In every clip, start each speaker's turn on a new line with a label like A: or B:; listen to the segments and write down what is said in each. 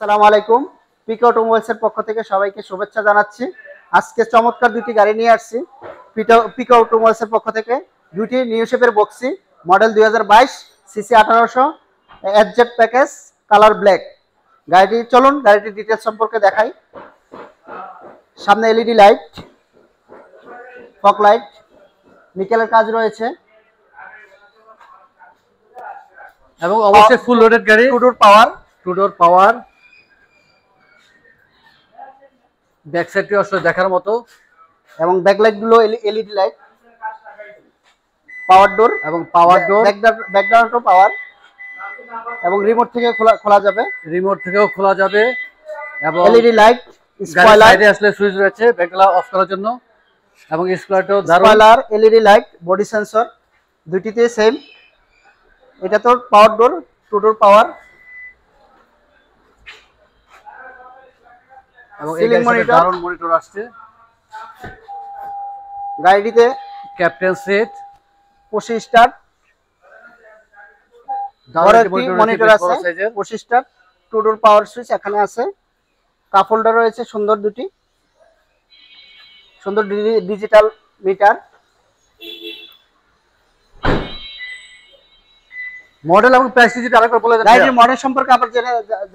A: আসসালামু আলাইকুম। পিক অটোমোবাইলসের পক্ষ থেকে সবাইকে শুভেচ্ছা জানাচ্ছি। আজকে চমৎকার দুটি গাড়ি নিয়ে আসছি পিক অটোমোবাইলসের পক্ষ থেকে। দুটি নিউ শেপের boxy model 2022 CC 1800 FZ package colour black গাড়িটি। চলুন গাড়িটির ডিটেলস সম্পর্কে দেখাই। সামনে এলইডি লাইট, ফগ লাইট, নিকেলের কাজ রয়েছে
B: এবং অবশ্যই ফুল লোডেড গাড়ি, টু ডোর পাওয়ার। ব্যাক সাইডটি আসলে দেখার মতো,
A: এবং ব্যাকলাইট গুলো এলইডি লাইট, পাওয়ার ডোর
B: এবং পাওয়ার ডোর,
A: ব্যাকগ্রাউন্ডও পাওয়ার, এবং রিমোট থেকে খোলা যাবে,
B: রিমোট থেকেও খোলা যাবে। এবং
A: এলইডি লাইট,
B: স্পয়লার সাইডে আসলে সুইচ রয়েছে ব্যাকলা অফ করার জন্য, এবং স্পয়লারটাও দারুণ।
A: Spoiler, LED light, body sensor দুটিতে সেম। এটা তো পাওয়ার ডোর, টু ডোর পাওয়ার,
B: এবং
A: সিলিং মনিটর,
B: দারুণ মনিটর আসছে।
A: গাড়িটিতে
B: ক্যাপ্টেন সিট,
A: পুশ স্টার্ট, বড় একটি মনিটর আছে, push start, two door power switch এখানে আছে। কাপ হোল্ডার রয়েছে সুন্দর দুটি, সুন্দর ডিজিটাল মিটার।
B: মডেল এবং প্রাইস যদি আরেকবার বলে দেন।
A: গাড়িটির মডেল সম্পর্কে আবার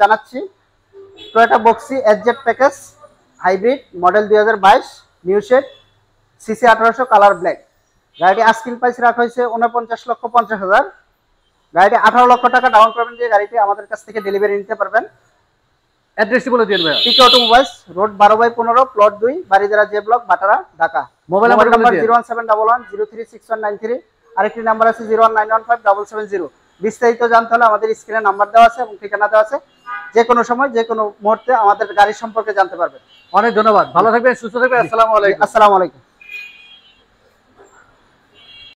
A: জানাচ্ছি। Toyota boxy FZ package hybrid model 2022 new shape CC 1800 colour black. গাড়িটি আস্কিং প্রাইস রাখা হয়েছে 49,50,000। গাড়িটি 18 লক্ষ টাকা ডাউন পেমেন্ট দিয়ে গাড়িটি আমাদের কাছ থেকে ডেলিভারি নিতে পারবেন।
B: অ্যাড্রেসটি বলে দিন ভাই।
A: Peak automobiles, road 12/15, plot 2, Baridhara J block, Bhatara, Dhaka.
B: Mobile number
A: 01711033693। আরেকটি নাম্বার আছে 01915770770। বিস্তারিত জানতে হলে আমাদের স্ক্রিনে নাম্বার দেওয়া আছে এবং ঠিকানা দেওয়া আছে। যে কোনো সময় যে কোনো মুহূর্তে আমাদের গাড়ি সম্পর্কে জানতে পারবেন।
B: অনেক ধন্যবাদ, ভালো থাকবেন, সুস্থ থাকবেন। আসসালামু আলাইকুম।
A: আসসালামু আলাইকুম।